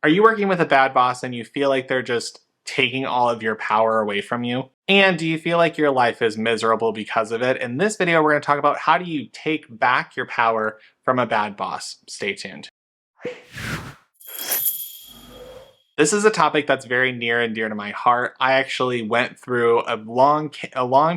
Are you working with a bad boss and you feel like they're just taking all of your power away from you? And do you feel like your life is miserable because of it? In this video, we're going to talk about how do you take back your power from a bad boss. Stay tuned. This is a topic that's very near and dear to my heart. I actually went through a long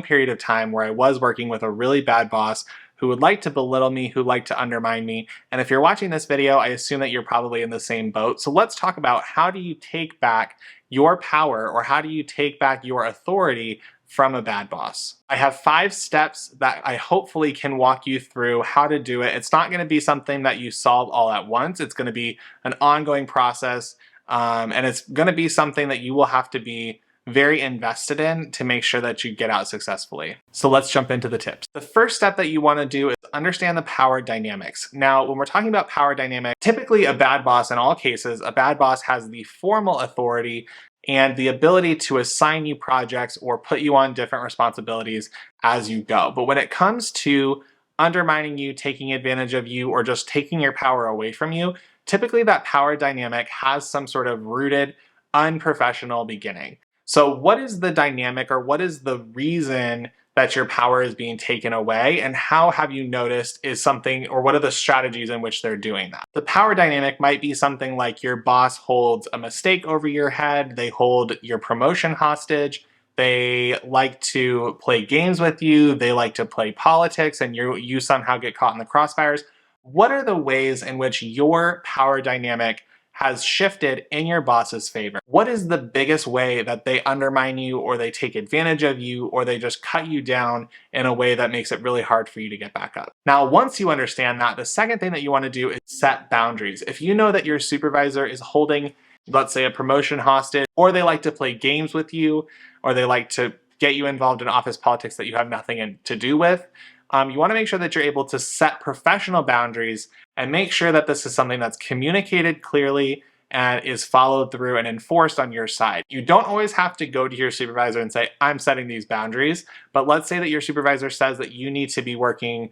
period of time where I was working with a really bad boss who would like to belittle me, who liked to undermine me. And if you're watching this video, I assume that you're probably in the same boat. So let's talk about how do you take back your power, or how do you take back your authority from a bad boss. I have 5 steps that I hopefully can walk you through how to do it. It's not going to be something that you solve all at once. It's going to be an ongoing process. And it's going to be something that you will have to be very invested in to make sure that you get out successfully. So let's jump into the tips. The first step that you want to do is understand the power dynamics. Now, when we're talking about power dynamics, typically a bad boss, in all cases, a bad boss has the formal authority and the ability to assign you projects or put you on different responsibilities as you go. But when it comes to undermining you, taking advantage of you, or just taking your power away from you, typically that power dynamic has some sort of rooted, unprofessional beginning. So what is the dynamic, or what is the reason that your power is being taken away, and how have you noticed is something, or what are the strategies in which they're doing that? The power dynamic might be something like your boss holds a mistake over your head, they hold your promotion hostage, they like to play games with you, they like to play politics, and you somehow get caught in the crossfires. What are the ways in which your power dynamic has shifted in your boss's favor? What is the biggest way that they undermine you, or they take advantage of you, or they just cut you down in a way that makes it really hard for you to get back up? Now, once you understand that, the second thing that you want to do is set boundaries. If you know that your supervisor is holding, let's say, a promotion hostage, or they like to play games with you, or they like to get you involved in office politics that you have nothing to do with, you want to make sure that you're able to set professional boundaries and make sure that this is something that's communicated clearly and is followed through and enforced on your side. You don't always have to go to your supervisor and say, I'm setting these boundaries, but let's say that your supervisor says that you need to be working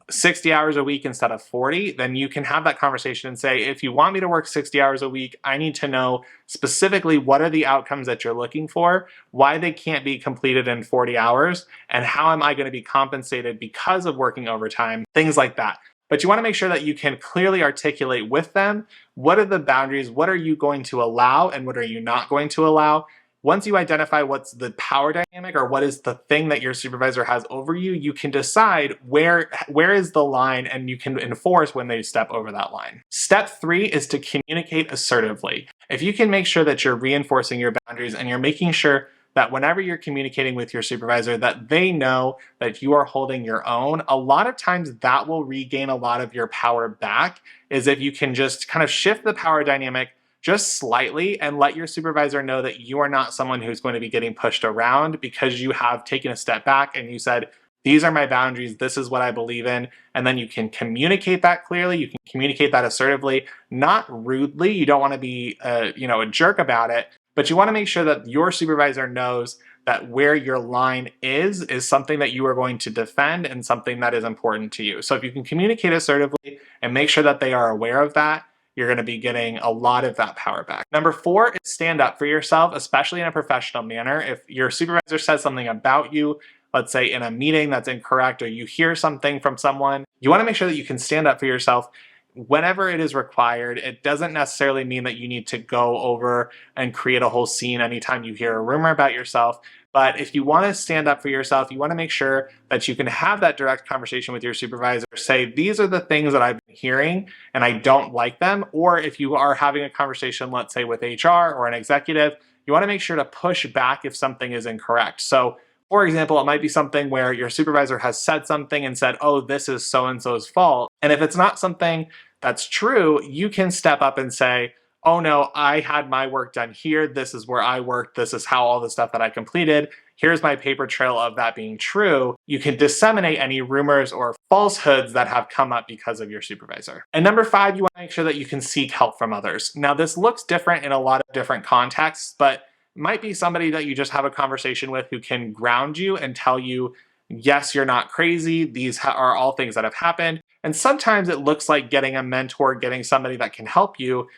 60 hours a week instead of 40, then you can have that conversation and say, if you want me to work 60 hours a week, I need to know specifically what are the outcomes that you're looking for, why they can't be completed in 40 hours, and how am I going to be compensated because of working overtime, things like that. But you want to make sure that you can clearly articulate with them, what are the boundaries, what are you going to allow, and what are you not going to allow. Once you identify what's the power dynamic, or what is the thing that your supervisor has over you, you can decide where is the line, and you can enforce when they step over that line. Step 3 is to communicate assertively. If you can make sure that you're reinforcing your boundaries and you're making sure that whenever you're communicating with your supervisor that they know that you are holding your own, a lot of times that will regain a lot of your power back, is if you can just kind of shift the power dynamic just slightly and let your supervisor know that you are not someone who's going to be getting pushed around because you have taken a step back and you said, these are my boundaries, this is what I believe in, and then you can communicate that clearly, you can communicate that assertively, not rudely. You don't want to be a jerk about it, but you want to make sure that your supervisor knows that where your line is something that you are going to defend and something that is important to you. So if you can communicate assertively and make sure that they are aware of that, you're going to be getting a lot of that power back. Number 4 is stand up for yourself, especially in a professional manner. If your supervisor says something about you, let's say in a meeting that's incorrect, or you hear something from someone, you want to make sure that you can stand up for yourself whenever it is required. It doesn't necessarily mean that you need to go over and create a whole scene anytime you hear a rumor about yourself. But if you want to stand up for yourself, you want to make sure that you can have that direct conversation with your supervisor. Say, these are the things that I've been hearing and I don't like them. Or if you are having a conversation, let's say with HR or an executive, you want to make sure to push back if something is incorrect. So for example, it might be something where your supervisor has said something and said, oh, this is so-and-so's fault. And if it's not something that's true, you can step up and say, oh no, I had my work done here. This is where I worked. This is how all the stuff that I completed. Here's my paper trail of that being true. You can disseminate any rumors or falsehoods that have come up because of your supervisor. And number 5, you want to make sure that you can seek help from others. Now, this looks different in a lot of different contexts, but might be somebody that you just have a conversation with who can ground you and tell you, yes, you're not crazy. These are all things that have happened. And sometimes it looks like getting a mentor, getting somebody that can help you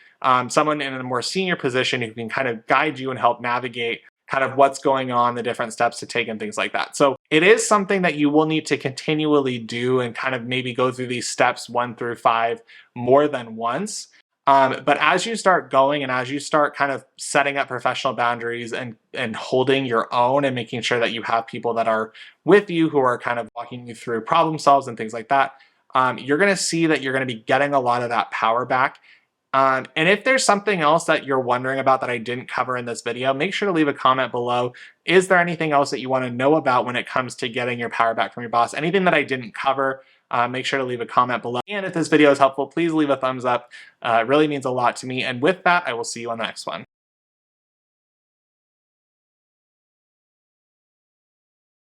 someone in a more senior position who can kind of guide you and help navigate kind of what's going on, the different steps to take and things like that. So it is something that you will need to continually do and kind of maybe go through these steps 1 through 5 more than once. But as you start going and as you start kind of setting up professional boundaries and holding your own and making sure that you have people that are with you who are kind of walking you through problem solves and things like that, you're going to see that you're going to be getting a lot of that power back. And if there's something else that you're wondering about that I didn't cover in this video, make sure to leave a comment below. Is there anything else that you want to know about when it comes to getting your power back from your boss? Anything that I didn't cover, make sure to leave a comment below. And if this video is helpful, please leave a thumbs up. It really means a lot to me. And with that, I will see you on the next one.